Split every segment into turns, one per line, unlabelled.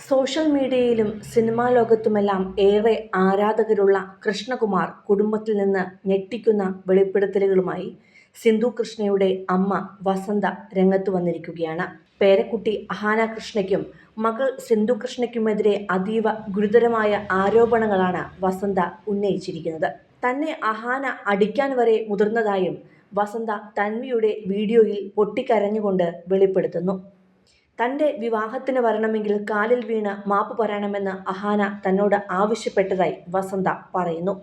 Social മീഡിയയിലും cinema ലോകത്തുമെല്ലാം ഏറെ ആരാധകരുള്ള കൃഷ്ണകുമാർ കുടുംബത്തിൽ നിന്ന് ഞെട്ടിക്കുന്ന വെളിപ്പെടുത്തലുകളുമായി സിന്ധു കൃഷ്ണയുടെ അമ്മ വസന്ത രംഗത്ത് വന്നിരിക്കുകയാണ്. പേരക്കുട്ടി അഹാന കൃഷ്ണയ്ക്കും മകൾ സിന്ധു കൃഷ്ണയ്ക്കുമെതിരെ അതീവ ഗുരുതരമായ ആരോപണങ്ങളാണ് വസന്ത ഉന്നയിച്ചിരിക്കുന്നത്. തന്നെ അഹാന അടിക്കാൻ വരെ മുതിർന്നതായും വസന്ത തൻവിയുടെ വീഡിയോയിൽ പൊട്ടിക്കരഞ്ഞുകൊണ്ട് വെളിപ്പെടുത്തുന്നു. തൻ്റെ വിവാഹത്തിന് വരണമെങ്കിൽ കാലിൽ വീണ് മാപ്പ് പറയണമെന്ന് അഹാന തന്നോട് ആവശ്യപ്പെട്ടതായി വസന്ത പറയുന്നു.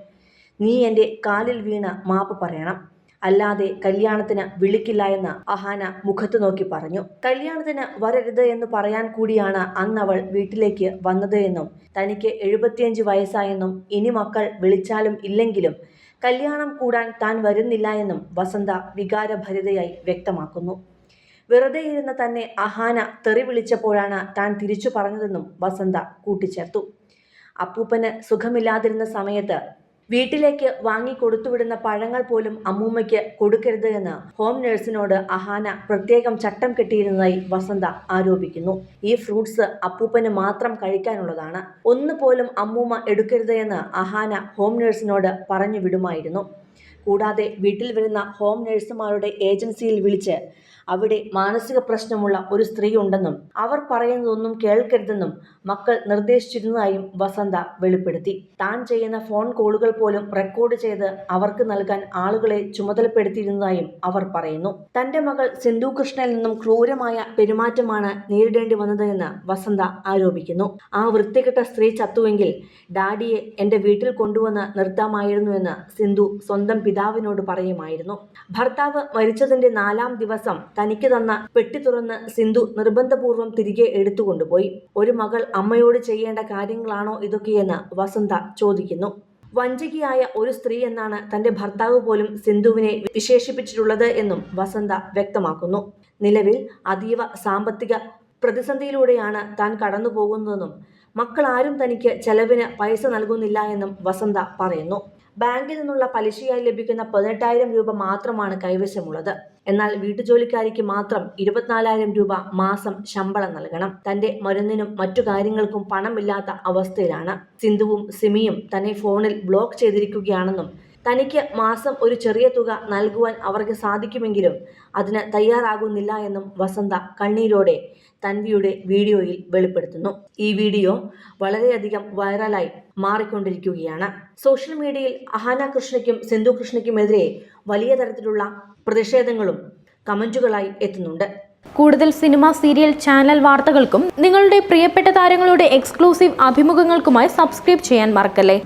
നീ എൻ്റെ കാലിൽ വീണ് മാപ്പ് പറയണം, അല്ലാതെ കല്യാണത്തിന് വിളിക്കില്ല എന്ന് അഹാന മുഖത്ത് നോക്കി പറഞ്ഞു. കല്യാണത്തിന് വരരുത് എന്ന് പറയാൻ കൂടിയാണ് അന്നവൾ വീട്ടിലേക്ക് വന്നത് എന്നും തനിക്ക് 75 വയസ്സായെന്നും ഇനി മക്കൾ വിളിച്ചാലും ഇല്ലെങ്കിലും കല്യാണം കൂടാൻ താൻ വരുന്നില്ല എന്നും വസന്ത വികാരഭരിതയായി വ്യക്തമാക്കുന്നു. വെറുതെ ഇരുന്ന തന്നെ അഹാന തെറി വിളിച്ചപ്പോഴാണ് താൻ തിരിച്ചു പറഞ്ഞതെന്നും വസന്ത കൂട്ടിച്ചേർത്തു. അപ്പൂപ്പന് സുഖമില്ലാതിരുന്ന സമയത്ത് വീട്ടിലേക്ക് വാങ്ങിക്കൊടുത്തുവിടുന്ന പഴങ്ങൾ പോലും അമ്മൂമ്മയ്ക്ക് കൊടുക്കരുത് എന്ന് ഹോം നഴ്സിനോട് അഹാന പ്രത്യേകം ചട്ടം കെട്ടിയിരുന്നതായി വസന്ത ആരോപിക്കുന്നു. ഈ ഫ്രൂട്ട്സ് അപ്പൂപ്പന് മാത്രം കഴിക്കാനുള്ളതാണ്, ഒന്നുപോലും അമ്മൂമ്മ എടുക്കരുത് എന്ന് അഹാന ഹോം നഴ്സിനോട് പറഞ്ഞു വിടുമായിരുന്നു. കൂടാതെ വീട്ടിൽ വരുന്ന ഹോം നഴ്സുമാരുടെ ഏജൻസിയിൽ വിളിച്ച് അവിടെ മാനസിക പ്രശ്നമുള്ള ഒരു സ്ത്രീ ഉണ്ടെന്നും അവർ പറയുന്നതൊന്നും കേൾക്കരുതെന്നും മക്കൾ നിർദ്ദേശിച്ചിരുന്നതായും വസന്ത വെളിപ്പെടുത്തി. താൻ ചെയ്യുന്ന ഫോൺ കോളുകൾ പോലും റെക്കോർഡ് ചെയ്ത് അവർക്ക് നൽകാൻ ആളുകളെ ചുമതലപ്പെടുത്തിയിരുന്നതായും അവർ പറയുന്നു. തന്റെ മകൾ സിന്ധു കൃഷ്ണയിൽ നിന്നും ക്രൂരമായ പെരുമാറ്റമാണ് നേരിടേണ്ടി വന്നത് എന്ന് വസന്ത ആരോപിക്കുന്നു. ആ വൃത്തികെട്ട സ്ത്രീ ചത്തുവെങ്കിൽ ഡാഡിയെ എൻ്റെ വീട്ടിൽ കൊണ്ടുവന്ന് നിർത്താമായിരുന്നുവെന്ന് സിന്ധു സ്വന്തം പിതാവിനോട് പറയുമായിരുന്നു. ഭർത്താവ് മരിച്ചതിന്റെ 4ാം ദിവസം തനിക്ക് തന്ന പെട്ടി തുറന്ന് സിന്ധു നിർബന്ധപൂർവ്വം തിരികെ എടുത്തുകൊണ്ടുപോയി. ഒരു മകൾ അമ്മയോട് ചെയ്യേണ്ട കാര്യങ്ങളാണോ ഇതൊക്കെയെന്ന് വസന്ത ചോദിക്കുന്നു. വഞ്ചകിയായ ഒരു സ്ത്രീ എന്നാണ് തന്റെ ഭർത്താവ് പോലും സിന്ധുവിനെ വിശേഷിപ്പിച്ചിട്ടുള്ളത് എന്നും വസന്ത വ്യക്തമാക്കുന്നു. നിലവിൽ അതീവ സാമ്പത്തിക പ്രതിസന്ധിയിലൂടെയാണ് താൻ കടന്നു പോകുന്നതെന്നും മക്കൾ ആരും തനിക്ക് ചെലവിന് പൈസ നൽകുന്നില്ല എന്നും വസന്ത പറയുന്നു. ബാങ്കിൽ നിന്നുള്ള പലിശയായി ലഭിക്കുന്ന 18,000 രൂപ മാത്രമാണ് കൈവശമുള്ളത്. എന്നാൽ വീട്ടുജോലിക്കാരിക്ക് മാത്രം 24,000 രൂപ മാസം ശമ്പളം നൽകണം. തന്റെ മരുന്നിനും മറ്റു കാര്യങ്ങൾക്കും പണമില്ലാത്ത അവസ്ഥയിലാണ്. സിന്ധുവും സിമിയും തന്നെ ഫോണിൽ ബ്ലോക്ക് ചെയ്തിരിക്കുകയാണെന്നും തനിക്ക് മാസം ഒരു ചെറിയ തുക നൽകുവാൻ അവർക്ക് സാധിക്കുമെങ്കിലും അതിന് തയ്യാറാകുന്നില്ല എന്നും വസന്ത കണ്ണീരോടെ തൻവിയുടെ വീഡിയോയിൽ വെളിപ്പെടുത്തുന്നു. ഈ വീഡിയോ വളരെയധികം വൈറലായി മാറിക്കൊണ്ടിരിക്കുകയാണ്. സോഷ്യൽ മീഡിയയിൽ അഹാന കൃഷ്ണയ്ക്കും സിന്ധു കൃഷ്ണയ്ക്കുമെതിരെ വലിയ തരത്തിലുള്ള പ്രതിഷേധങ്ങളും കമന്റുകളായി എത്തുന്നുണ്ട്.
കൂടുതൽ സിനിമ, സീരിയൽ, ചാനൽ വാർത്തകൾക്കും നിങ്ങളുടെ പ്രിയപ്പെട്ട താരങ്ങളുടെ എക്സ്ക്ലൂസീവ് അഭിമുഖങ്ങൾക്കുമായി സബ്സ്ക്രൈബ് ചെയ്യാൻ മറക്കല്ലേ.